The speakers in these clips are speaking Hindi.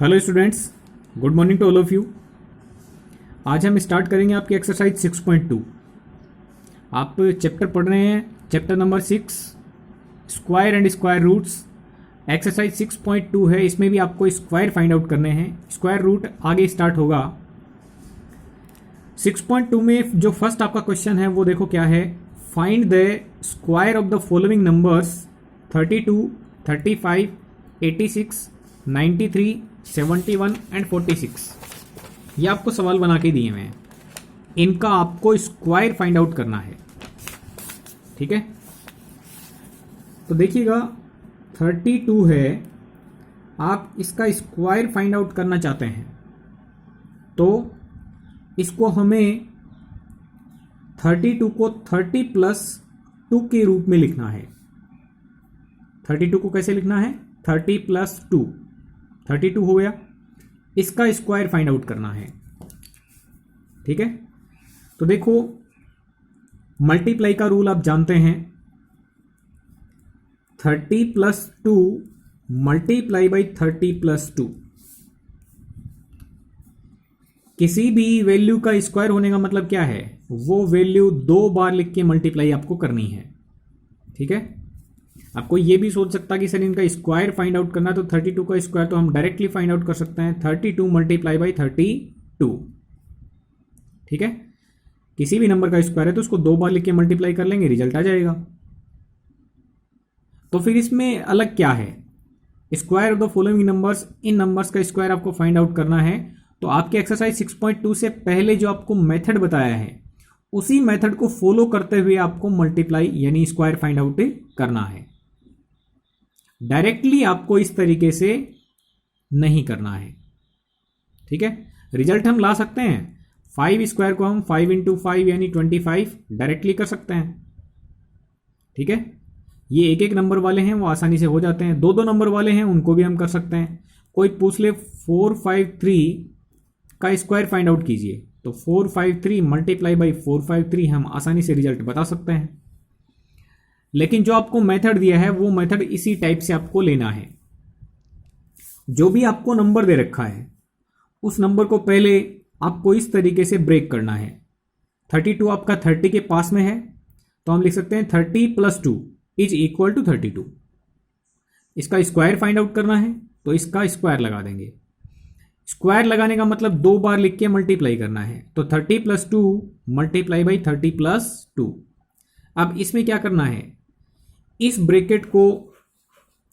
Hello students, good morning to all of you. आज हम स्टार्ट करेंगे आपकी एक्सरसाइज 6.2। आप चैप्टर पढ़ रहे हैं, chapter number 6, square and square roots. Exercise 6.2 है, इसमें भी आपको स्क्वायर फाइंड आउट करने हैं। स्क्वायर रूट आगे स्टार्ट होगा। 6.2 में जो फर्स्ट आपका क्वेश्चन है वो देखो क्या है। Find the square of the following numbers 32, 35, 86, 93, 71 and 46। ये आपको सवाल बना के दिए हुए हैं, इनका आपको स्क्वायर फाइंड आउट करना है। ठीक है, तो देखिएगा 32 है, आप इसका स्क्वायर फाइंड आउट करना चाहते हैं तो इसको हमें 32 को 30 प्लस 2 के रूप में लिखना है। 32 को कैसे लिखना है? 30 प्लस 2, 32 हो गया। इसका स्क्वायर फाइंड आउट करना है। ठीक है, तो देखो मल्टीप्लाई का रूल आप जानते हैं। 30 प्लस 2 मल्टीप्लाई बाई 30 प्लस 2। किसी भी वैल्यू का स्क्वायर होने का मतलब क्या है? वो वैल्यू 2 बार लिख के मल्टीप्लाई आपको करनी है। ठीक है, आपको ये भी सोच सकता कि सर इनका स्क्वायर फाइंड आउट करना, तो 32 का स्क्वायर तो हम डायरेक्टली फाइंड आउट कर सकते हैं। 32 मल्टीप्लाई बाई 32। ठीक है, किसी भी नंबर का स्क्वायर है तो उसको 2 बार लिख के मल्टीप्लाई कर लेंगे, रिजल्ट आ जाएगा। तो फिर इसमें अलग क्या है? Square of the following numbers, in numbers का स्क्वायर आपको फाइंड आउट करना है। तो आपके एक्सरसाइज 6.2 से पहले जो आपको मेथड बताया है उसी मेथड को फॉलो करते हुए आपको मल्टीप्लाई यानी स्क्वायर फाइंड आउट करना है। डायरेक्टली आपको इस तरीके से नहीं करना है। ठीक है, रिजल्ट हम ला सकते हैं। 5 स्क्वायर को हम 5 इंटू 5 यानी 25 डायरेक्टली कर सकते हैं। ठीक है, ये एक एक नंबर वाले हैं वो आसानी से हो जाते हैं। 2 नंबर वाले हैं उनको भी हम कर सकते हैं। कोई पूछ ले 453 का स्क्वायर फाइंड आउट कीजिए, तो 453 मल्टीप्लाई बाई 453 हम आसानी से रिजल्ट बता सकते हैं। लेकिन जो आपको मेथड दिया है वो मेथड इसी टाइप से आपको लेना है। जो भी आपको नंबर दे रखा है उस नंबर को पहले आपको इस तरीके से ब्रेक करना है। 32 आपका 30 के पास में है तो हम लिख सकते हैं 30 प्लस 2 इज इक्वल टू 32। इसका स्क्वायर फाइंड आउट करना है तो इसका स्क्वायर लगा देंगे। स्क्वायर लगाने का मतलब 2 बार लिख के मल्टीप्लाई करना है, तो 30 प्लस 2 मल्टीप्लाई बाई 30 प्लस 2। अब इसमें क्या करना है? इस ब्रैकेट को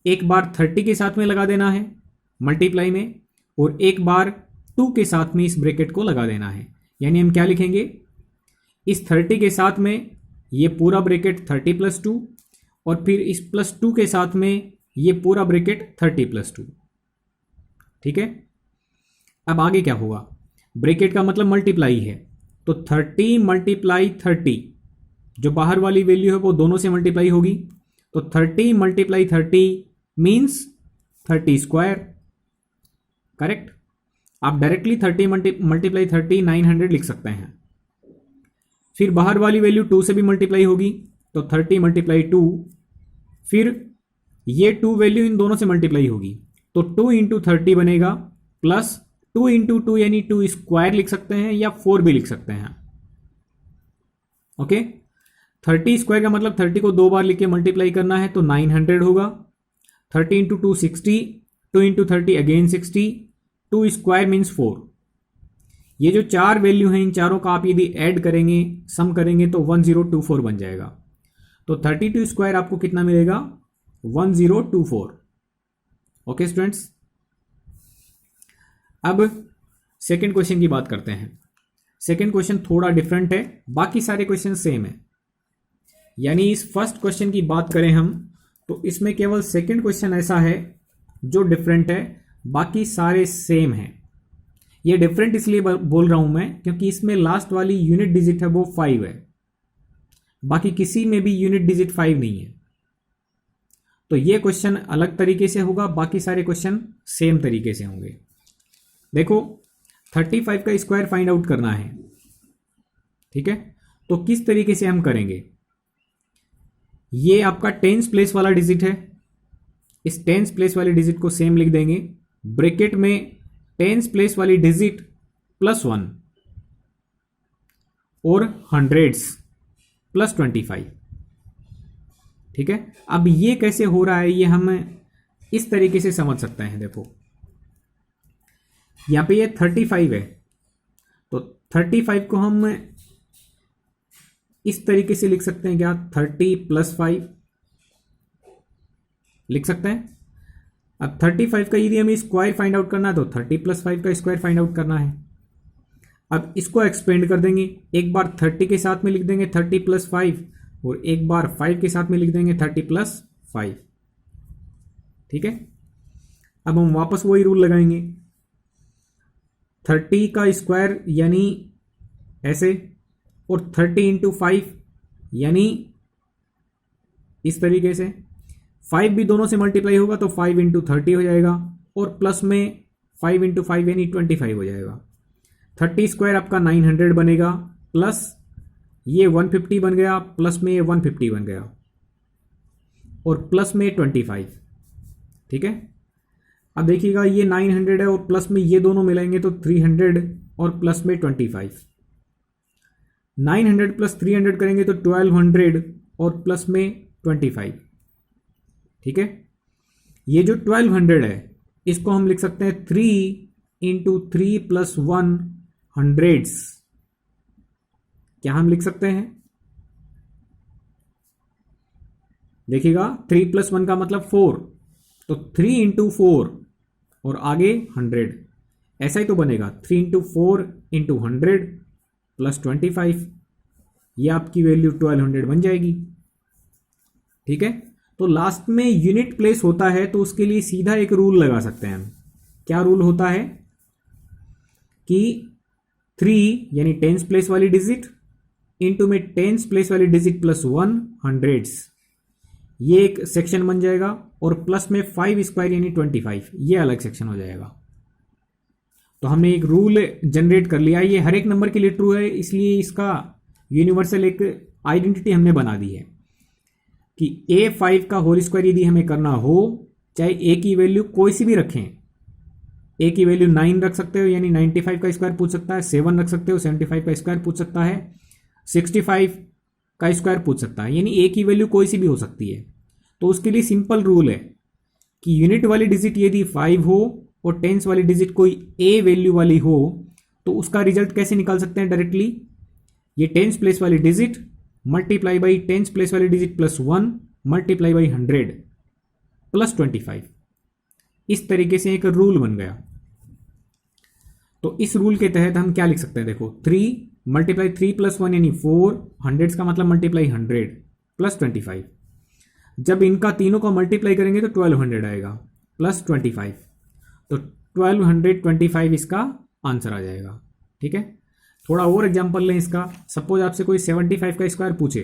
एक बार 30 के साथ में लगा देना है मल्टीप्लाई में, और एक बार 2 के साथ में इस ब्रैकेट को लगा देना है। यानी हम क्या लिखेंगे? इस 30 के साथ में ये पूरा ब्रैकेट 30 प्लस 2, और फिर इस प्लस 2 के साथ में ये पूरा ब्रैकेट 30 प्लस 2। ठीक है, अब आगे क्या होगा? ब्रैकेट का मतलब मल्टीप्लाई है, तो 30 मल्टीप्लाई 30, जो बाहर वाली वैल्यू है वो दोनों से मल्टीप्लाई होगी, तो 30 मल्टीप्लाई 30 मीन्स 30 स्क्वायर। करेक्ट। आप डायरेक्टली 30 मल्टीप्लाई 30 900 लिख सकते हैं। फिर बाहर वाली वैल्यू 2 से भी मल्टीप्लाई होगी, तो 30 मल्टीप्लाई 2, फिर ये 2 वैल्यू इन दोनों से मल्टीप्लाई होगी, तो 2 इंटू 30 बनेगा, प्लस 2 इंटू 2 यानी 2 स्क्वायर लिख सकते हैं या 4 भी लिख सकते हैं। ओके, 30 स्क्वायर का मतलब 30 को 2 बार लिख के मल्टीप्लाई करना है, तो 900 होगा। 30 into 2 60, 2 into 30 again 60, 2 square means 4। ये जो 4 वैल्यू हैं इन चारों का आप यदि ऐड करेंगे, सम करेंगे तो 1024 बन जाएगा। तो 32 स्क्वायर आपको कितना मिलेगा? 1024। ओके स्टूडेंट्स, अब सेकेंड क्वेश्चन की बात करते हैं। सेकेंड क्वेश्चन थोड़ा डिफरेंट है, बाकी सारे क्वेश्चन सेम है। यानी इस फर्स्ट क्वेश्चन की बात करें हम तो इसमें केवल सेकेंड क्वेश्चन ऐसा है जो डिफरेंट है, बाकी सारे सेम हैं। ये डिफरेंट इसलिए बोल रहा हूं मैं क्योंकि इसमें लास्ट वाली यूनिट डिजिट है वो 5 है, बाकी किसी में भी यूनिट डिजिट 5 नहीं है। तो ये क्वेश्चन अलग तरीके से होगा, बाकी सारे क्वेश्चन सेम तरीके से होंगे। देखो 35 का स्क्वायर फाइंड आउट करना है। ठीक है, तो किस तरीके से हम करेंगे? ये आपका टेंस प्लेस वाला डिजिट है, इस टेंस प्लेस वाले डिजिट को सेम लिख देंगे। ब्रैकेट में टेंस प्लेस वाली डिजिट +1 और हंड्रेड्स +25। ठीक है, अब ये कैसे हो रहा है ये हम इस तरीके से समझ सकते हैं। देखो यहां पे ये 35 है, तो 35 को हम इस तरीके से लिख सकते हैं क्या, 30 + 5 लिख सकते हैं। अब 35 का यदि हमें स्क्वायर फाइंड आउट करना है तो 30 + 5 का स्क्वायर फाइंड आउट करना है। अब इसको एक्सपेंड कर देंगे, एक बार 30 के साथ में लिख देंगे 30 + 5 और एक बार 5 के साथ में लिख देंगे 30 + 5। ठीक है, अब हम वापस वही रूल लगाएंगे, 30 का स्क्वायर यानी ऐसे, और 30 × 5 यानी इस तरीके से। 5 भी दोनों से मल्टीप्लाई होगा तो 5 × 30 हो जाएगा, और प्लस में 5 × 5 यानी 25 हो जाएगा। 30² आपका 900 बनेगा, प्लस ये 150 बन गया, प्लस में ये 150 बन गया, और प्लस में 25। ठीक है, अब देखिएगा ये 900 है और प्लस में ये दोनों मिलाएंगे तो 300 और प्लस में 25। 900 + 300 करेंगे तो 1200 और प्लस में 25। ठीक है, ये जो 1200 है इसको हम लिख सकते हैं 3 × 3 + 1 हंड्रेड्स। क्या हम लिख सकते हैं, देखिएगा 3 + 1 का मतलब 4, तो 3 × 4 और आगे 100, ऐसा ही तो बनेगा 3 × 4 × 100 + 25, ये आपकी वैल्यू 1200 बन जाएगी। ठीक है, तो लास्ट में यूनिट प्लेस होता है तो उसके लिए सीधा एक रूल लगा सकते हैं हम। क्या रूल होता है कि 3 यानी टेंस प्लेस वाली डिजिट इंटू में टेंस प्लेस वाली डिजिट +1 हंड्रेड्स, ये एक सेक्शन बन जाएगा, और प्लस में 5² यानी 25, ये अलग सेक्शन हो जाएगा। तो हमने एक रूल जनरेट कर लिया, ये हर एक नंबर के लिए ट्रू है, इसलिए इसका यूनिवर्सल एक आइडेंटिटी हमने बना दी है कि A5 का होल स्क्वायर यदि हमें करना हो, चाहे A की वैल्यू कोई सी भी रखें, A की वैल्यू 9 रख सकते हो यानी 95 का स्क्वायर पूछ सकता है, 7 रख सकते हो 75 का स्क्वायर पूछ सकता है, 65 का स्क्वायर पूछ सकता है, यानी A की वैल्यू कोई सी भी हो सकती है। तो उसके लिए सिंपल रूल है कि यूनिट वाली डिजिट यदि 5 हो और टेंस वाली डिजिट कोई A वैल्यू वाली हो तो उसका रिजल्ट कैसे निकाल सकते हैं डायरेक्टली, ये टेंस प्लेस वाली digit multiply by tens place वाली डिजिट +1 मल्टीप्लाई बाई 100 + 25, इस तरीके से एक रूल बन गया। तो इस रूल के तहत हम क्या लिख सकते हैं, देखो 3 × 3 + 1 यानी 4, हंड्रेड्स का मतलब मल्टीप्लाई 100 + 25। जब इनका तीनों का मल्टीप्लाई करेंगे तो 1200 आएगा +25, तो 1225 इसका आंसर आ जाएगा। ठीक है, थोड़ा और एग्जांपल लें इसका। सपोज आपसे कोई 75 का स्क्वायर पूछे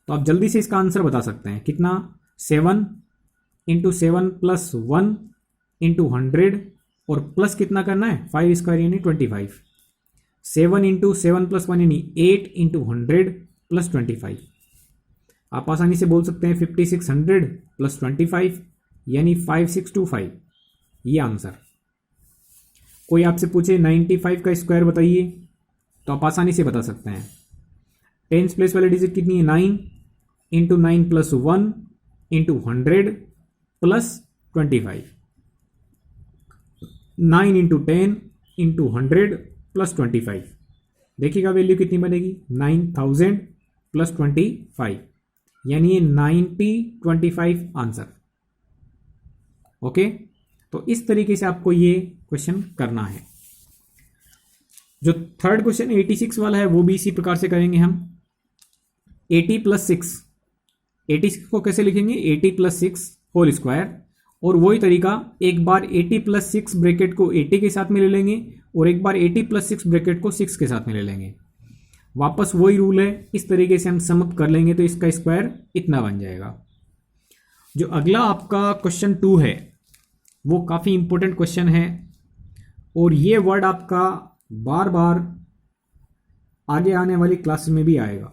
तो आप जल्दी से इसका आंसर बता सकते हैं, कितना, 7 × 7 + 1 × 100, और प्लस कितना करना है 5² यानी 25, 7 × 7 + 1 यानी 8 × 100 + 25। आप आसानी से बोल सकते हैं 5600 + 25 यानी 5625, ये आंसर। कोई आपसे पूछे 95 का स्क्वायर बताइए तो आप आसानी से बता सकते हैं। टेंस प्लेस वाली डिजिट कितनी है, 9 × 9 + 1 × 100 + 25, 9 × 10 × 100 + 25, देखिएगा वैल्यू कितनी बनेगी, 9000 + 25, यानी ये 9025 आंसर। ओके, तो इस तरीके से आपको ये क्वेश्चन करना है। जो थर्ड क्वेश्चन 86 वाला है वो भी इसी प्रकार से करेंगे हम। 80 + 6, 86 को कैसे लिखेंगे, 80 + 6 होल स्क्वायर, और वही तरीका, एक बार 80 + 6 ब्रैकेट को 80 के साथ में ले लेंगे और एक बार 80 + 6 ब्रैकेट को 6 के साथ में ले लेंगे। वापस वही रूल है, इस तरीके से हम सम अप कर लेंगे तो इसका स्क्वायर इतना बन जाएगा। जो अगला आपका क्वेश्चन 2 है वो काफ़ी इंपॉर्टेंट क्वेश्चन है, और ये वर्ड आपका बार बार आगे आने वाली क्लास में भी आएगा।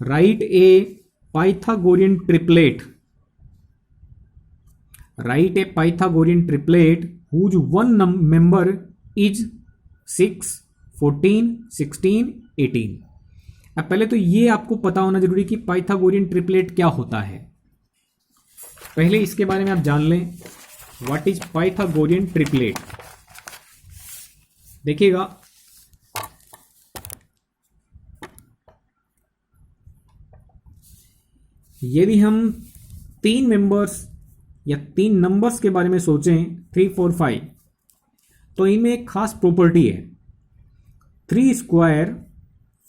Write a Pythagorean triplet, write a Pythagorean triplet whose one member is 6, 14, 16, 18। अब पहले तो ये आपको पता होना जरूरी कि पाइथागोरियन ट्रिपलेट क्या होता है। पहले इसके बारे में आप जान लें, व्हाट इज पाइथागोरियन ट्रिपलेट। देखिएगा, यदि हम 3 मेंबर्स या 3 नंबर्स के बारे में सोचें 3, 4, 5, तो इनमें एक खास प्रॉपर्टी है, 3 स्क्वायर,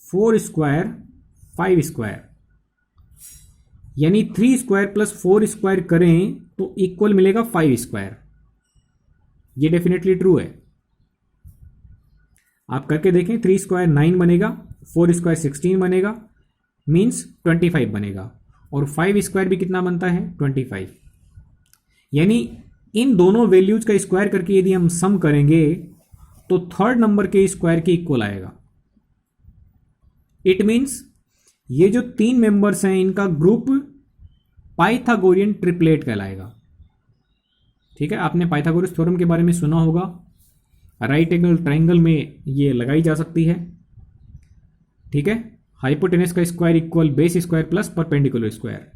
4 स्क्वायर, 5 स्क्वायर, यानी 3 स्क्वायर प्लस 4 स्क्वायर करें तो इक्वल मिलेगा 5 स्क्वायर। ये डेफिनेटली ट्रू है। आप करके देखें, 3 स्क्वायर 9 बनेगा, 4 स्क्वायर 16 बनेगा, मीन्स 25 बनेगा, और 5 स्क्वायर भी कितना बनता है 25। यानी इन दोनों वैल्यूज का स्क्वायर करके यदि हम सम करेंगे तो थर्ड नंबर के स्क्वायर के इक्वल आएगा। इट मीन्स ये जो 3 मेंबर्स हैं इनका ग्रुप पाइथागोरियन ट्रिपलेट कहलाएगा। ठीक है, आपने पाइथागोरस थ्योरम के बारे में सुना होगा, राइट एंगल ट्राइंगल में ये लगाई जा सकती है। ठीक है, हाइपोटेनस का square equal base square plus perpendicular square.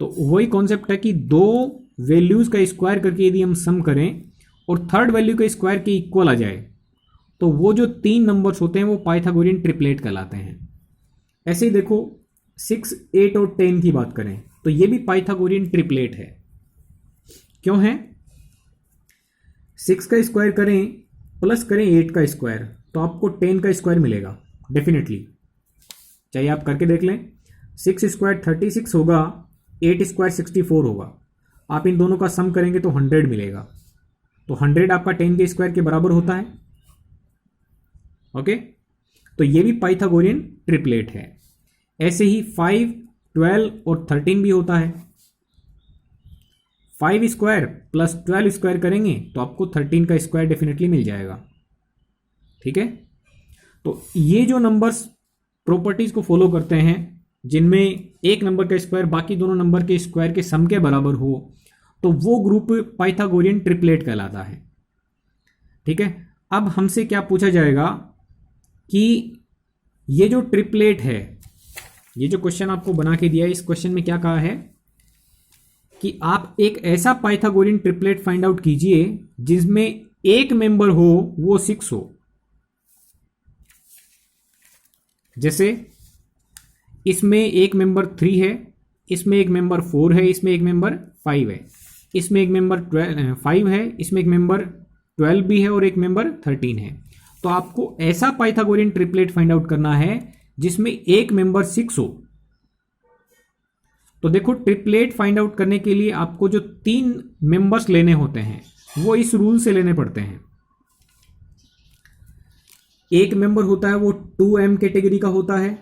तो वही कॉन्सेप्ट है कि 2 वैल्यूज का स्क्वायर करके यदि हम सम करें और थर्ड वैल्यू के स्क्वायर के इक्वल आ जाए तो वो जो 3 नंबर्स होते हैं वो पाइथागोरियन ट्रिपलेट कहलाते हैं। ऐसे ही देखो, 6, 8 और 10 की बात करें तो ये भी पाइथागोरियन ट्रिपलेट है। क्यों है? 6 का स्क्वायर करें प्लस करें 8 का स्क्वायर तो आपको 10 का स्क्वायर मिलेगा डेफिनेटली, चाहे आप करके देख लें। 6 स्क्वायर 36 होगा, 8 स्क्वायर 64 होगा। आप इन दोनों का सम करेंगे तो 100 मिलेगा। तो 100 आपका 10 के स्क्वायर के बराबर होता है। ओके, तो ये भी पाइथागोरियन ट्रिपलेट है। ऐसे ही 5, 12 और 13 भी होता है। 5 स्क्वायर प्लस 12 स्क्वायर करेंगे तो आपको 13 का स्क्वायर डेफिनेटली मिल जाएगा। ठीक है, तो ये जो नंबर्स प्रॉपर्टीज को फॉलो करते हैं जिनमें एक नंबर का स्क्वायर बाकी दोनों नंबर के स्क्वायर के सम के बराबर हो, तो वो ग्रुप पाइथागोरियन ट्रिपलेट कहलाता है। ठीक है, अब हमसे क्या पूछा जाएगा कि ये जो ट्रिपलेट है, ये जो क्वेश्चन आपको बना के दिया है, इस क्वेश्चन में क्या कहा है कि आप एक ऐसा पाइथागोरियन ट्रिपलेट फाइंड आउट कीजिए जिसमें एक मेंबर हो वो 6 हो। जैसे इसमें एक मेंबर 3 है, इसमें एक मेंबर 4 है, इसमें एक मेंबर 5 है, इसमें एक मेंबर 5 है, इसमें एक मेंबर 12 भी है और एक मेंबर 13 है। तो आपको ऐसा पाइथागोरियन ट्रिपलेट फाइंड आउट करना है जिसमें एक मेंबर 6 हो। तो देखो, ट्रिपलेट फाइंड आउट करने के लिए आपको जो 3 मेंबर्स लेने होते हैं वो इस रूल से लेने पड़ते हैं। एक मेंबर होता है वो 2m कैटेगरी का होता है,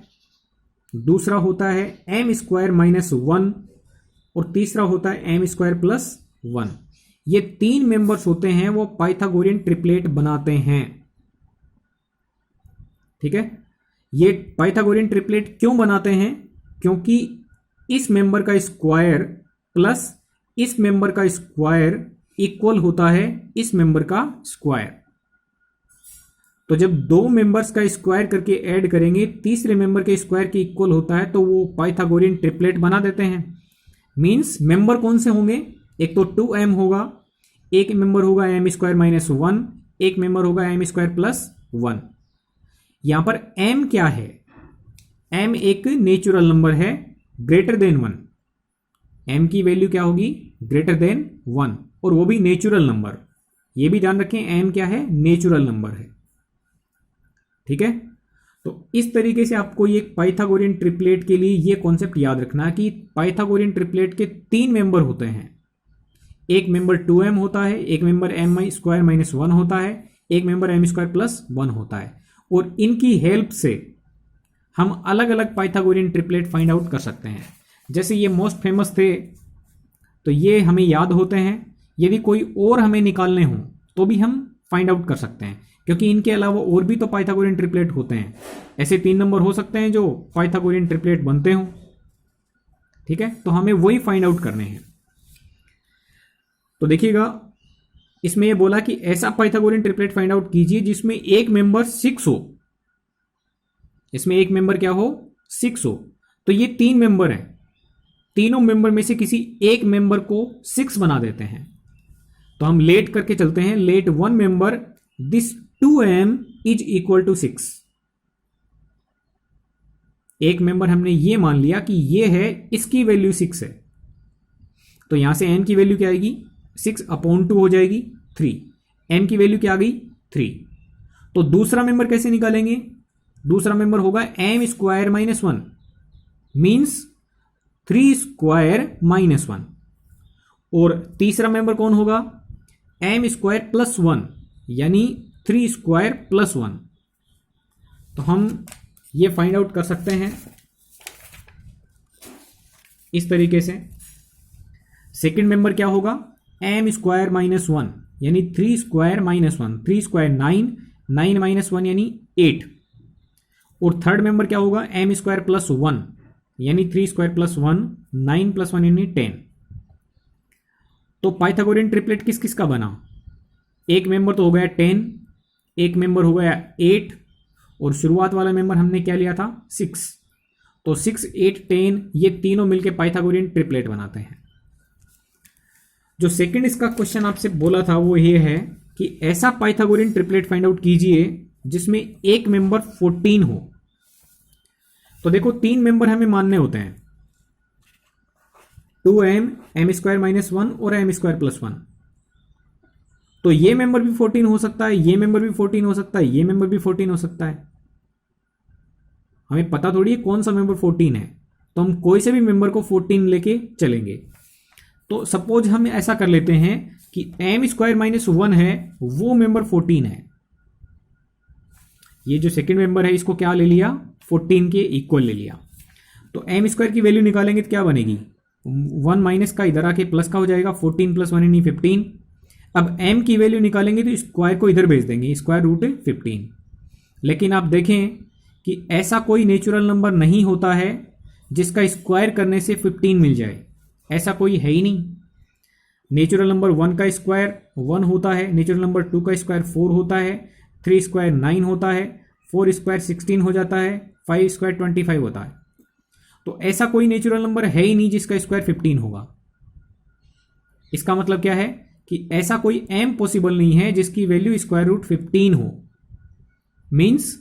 दूसरा होता है m स्क्वायर माइनस 1 और तीसरा होता है m स्क्वायर प्लस 1। ये 3 मेंबर्स होते हैं वो पाइथागोरियन ट्रिपलेट बनाते हैं। ठीक है, ये पाइथागोरियन ट्रिपलेट क्यों बनाते हैं? क्योंकि इस मेंबर का स्क्वायर प्लस इस मेंबर का स्क्वायर इक्वल होता है इस मेंबर का स्क्वायर। तो जब 2 मेंबर्स का स्क्वायर करके ऐड करेंगे तीसरे मेंबर के स्क्वायर के इक्वल होता है तो वो पाइथागोरियन ट्रिपलेट बना देते हैं। मींस मेंबर कौन से होंगे? एक तो 2m होगा, एक मेंबर होगा m स्क्वायर माइनस 1, एक मेंबर होगा m स्क्वायर प्लस 1। यहां पर m क्या है? m एक नेचुरल नंबर है ग्रेटर देन 1। m की वैल्यू क्या होगी? ग्रेटर देन 1, और वो भी नेचुरल नंबर। ये भी ध्यान रखें, m क्या है? नेचुरल नंबर है। ठीक है, तो इस तरीके से आपको ये पाइथागोरियन ट्रिपलेट के लिए ये कॉन्सेप्ट याद रखना कि पाइथागोरियन ट्रिपलेट के 3 मेंबर होते हैं। एक मेंबर 2m होता है, एक मेंबर m स्क्वायर माइनस 1 होता है, एक मेंबर m स्क्वायर प्लस 1 होता है, और इनकी हेल्प से हम अलग अलग पाइथागोरियन ट्रिपलेट फाइंड आउट कर सकते हैं। जैसे ये मोस्ट फेमस थे तो ये हमें याद होते हैं। यदि कोई और हमें निकालने हो तो भी हम फाइंड आउट कर सकते हैं, क्योंकि इनके अलावा और भी तो पाइथागोरियन ट्रिपलेट होते हैं। ऐसे 3 नंबर हो सकते हैं जो पाइथागोरियन ट्रिपलेट बनते हों। ठीक है, तो हमें वही फाइंड आउट करने हैं। तो देखिएगा इसमें ये बोला कि ऐसा पाइथागोरियन ट्रिपलेट फाइंड आउट कीजिए जिसमें एक मेंबर 6 हो, इसमें एक मेंबर क्या हो 6 हो। तो ये 3 मेंबर हैं, तीनों मेंबर में से किसी एक मेंबर को 6 बना देते हैं। तो हम लेट करके चलते हैं, let one member this 2m is equal to 6। एक मेंबर हमने ये मान लिया कि ये है, इसकी वैल्यू 6 है, तो यहां से m की वैल्यू क्या आएगी 6/2 हो जाएगी 3। m की वैल्यू क्या आ गई 3। तो दूसरा मेंबर कैसे निकालेंगे, दूसरा मेंबर होगा m square minus 1 means 3 square minus 1। और तीसरा मेंबर कौन होगा m स्क्वायर प्लस 1 यानी 3 स्क्वायर प्लस 1। तो हम ये फाइंड आउट कर सकते हैं इस तरीके से। सेकंड मेंबर क्या होगा m स्क्वायर माइनस 1 यानी 3 स्क्वायर माइनस 1, 3 स्क्वायर 9, 9 माइनस 1 यानी 8। और थर्ड मेंबर क्या होगा m स्क्वायर प्लस 1 यानी 3 स्क्वायर प्लस 1, 9 प्लस 1 यानी 10। तो पाइथागोरियन ट्रिपलेट किस किस का बना, एक मेंबर तो हो गया 10, एक मेंबर हो गया 8 और शुरुआत वाला मेंबर हमने क्या लिया था 6। तो 6, 8, 10 ये तीनों मिलके पाइथागोरियन ट्रिपलेट बनाते हैं। जो सेकंड इसका क्वेश्चन आपसे बोला था वो ये है कि ऐसा पाइथागोरियन ट्रिपलेट फाइंड आउट कीजिए जिसमें एक मेंबर 14 हो। तो देखो 3 मेंबर हमें मानने होते हैं 2m, m स्क्वायर माइनस 1 और m स्क्वायर प्लस 1। तो ये मेंबर भी 14 हो सकता है, ये मेंबर भी 14 हो सकता है, ये मेंबर भी 14 हो सकता है। हमें पता थोड़ी है कौन सा मेंबर 14 है, तो हम कोई से भी मेंबर को 14 लेके चलेंगे। तो सपोज हम ऐसा कर लेते हैं कि m स्क्वायर माइनस 1 है वो मेंबर 14 है, ये जो सेकंड मेंबर है इसको क्या ले लिया 14 के इक्वल ले लिया। तो m स्क्वायर की वैल्यू निकालेंगे तो क्या बनेगी 1 माइनस का इधर आके प्लस का हो जाएगा, 14 प्लस 1 यानी 15। अब m की वैल्यू निकालेंगे तो स्क्वायर को इधर भेज देंगे, स्क्वायर रूट 15। लेकिन आप देखें कि ऐसा कोई नेचुरल नंबर नहीं होता है जिसका स्क्वायर करने से 15 मिल जाए, ऐसा कोई है ही नहीं। नेचुरल नंबर 1 का स्क्वायर 1 होता है, नेचुरल नंबर 2 का स्क्वायर 4 होता है, 3 स्क्वायर 9 होता है, 4 स्क्वायर 16 हो जाता है, 5 स्क्वायर 25 होता है। तो ऐसा कोई नेचुरल नंबर है ही नहीं जिसका स्क्वायर 15 होगा। इसका मतलब क्या है कि ऐसा कोई m पॉसिबल नहीं है जिसकी वैल्यू स्क्वायर रूट 15 हो, मीन्स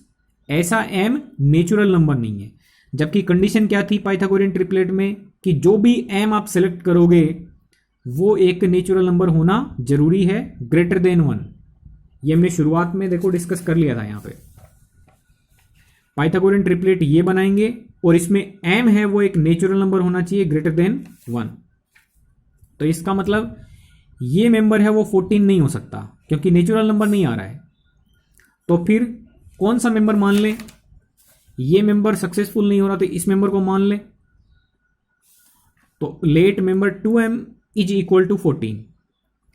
ऐसा m नेचुरल नंबर नहीं है। जबकि कंडीशन क्या थी पाइथागोरियन ट्रिपलेट में कि जो भी m आप सेलेक्ट करोगे वो एक नेचुरल नंबर होना जरूरी है ग्रेटर देन 1। ये हमने शुरुआत में देखो डिस्कस कर लिया था। यहां पे पाइथागोरियन ट्रिपलेट ये बनाएंगे और इसमें m है वो एक नेचुरल नंबर होना चाहिए ग्रेटर देन 1। तो इसका मतलब ये मेंबर है वो 14 नहीं हो सकता क्योंकि नेचुरल नंबर नहीं आ रहा है। तो फिर कौन सा मेंबर मान लें, ये मेंबर सक्सेसफुल नहीं हो रहा तो इस मेंबर को मान लें। तो let member 2m is equal to 14।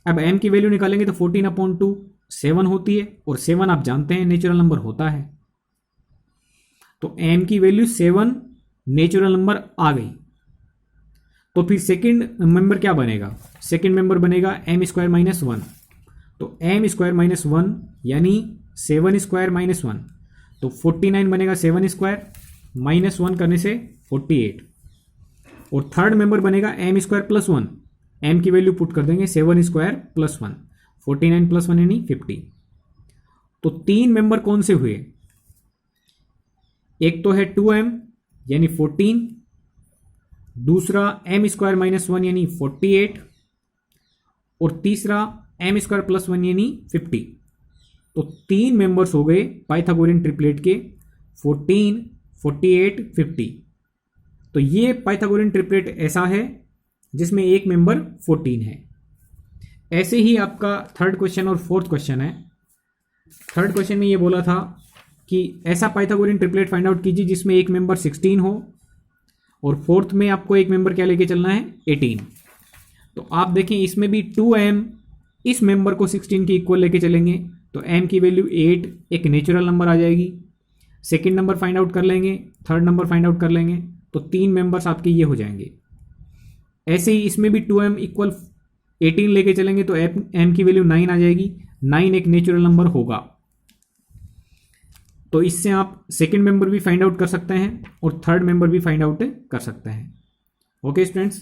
अब m की वैल्यू निकालेंगे तो 14/2 7 होती है और 7 आप जानते हैं नेचुरल नंबर होता है। तो m की वैल्यू 7 नेचुरल नंबर आ गई। तो फिर सेकंड मेंबर क्या बनेगा, सेकंड मेंबर बनेगा m स्क्वायर माइनस 1। तो m स्क्वायर माइनस 1 यानी 7 स्क्वायर माइनस 1, तो 49 बनेगा 7 स्क्वायर माइनस 1 करने से 48। और थर्ड मेंबर बनेगा m स्क्वायर प्लस 1, m की वैल्यू पुट कर देंगे 7 स्क्वायर प्लस 1, 49 प्लस 1 यानी 50। तो 3 मेंबर कौन से हुए, एक तो है 2m यानी 14, दूसरा m स्क्वायर माइनस 1 यानी 48 और तीसरा m स्क्वायर प्लस 1 यानी 50। तो 3 मेंबर्स हो गए पाइथागोरियन ट्रिपलेट के 14, 48, 50। तो ये पाइथागोरियन ट्रिपलेट ऐसा है जिसमें एक मेंबर 14 है। ऐसे ही आपका थर्ड क्वेश्चन और फोर्थ क्वेश्चन है। थर्ड क्वेश्चन में ये बोला था कि ऐसा पाइथागोरियन ट्रिपलेट फाइंड आउट कीजिए जिसमें एक मेंबर 16 हो और फोर्थ में आपको एक मेंबर क्या लेके चलना है 18। तो आप देखें इसमें भी 2m इस मेंबर को 16 के इक्वल लेके चलेंगे तो m की वैल्यू 8 एक नेचुरल नंबर आ जाएगी। सेकंड नंबर फाइंड आउट कर लेंगे, थर्ड नंबर फाइंड आउट कर लेंगे तो 3 मेंबर्स आपके ये हो जाएंगे। ऐसे ही इसमें भी 2m इक्वल 18 लेके चलेंगे तो m की वैल्यू 9 आ जाएगी। 9 एक नेचुरल नंबर होगा। तो इससे आप सेकंड मेंबर भी फाइंड आउट कर सकते हैं और थर्ड मेंबर भी फाइंड आउट कर सकते हैं। ओके स्टूडेंट्स,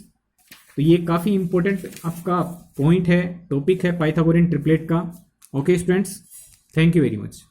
तो ये काफ़ी इंपॉर्टेंट आपका पॉइंट है, टॉपिक है पाइथागोरियन ट्रिपलेट का। Okay students, thank you very much.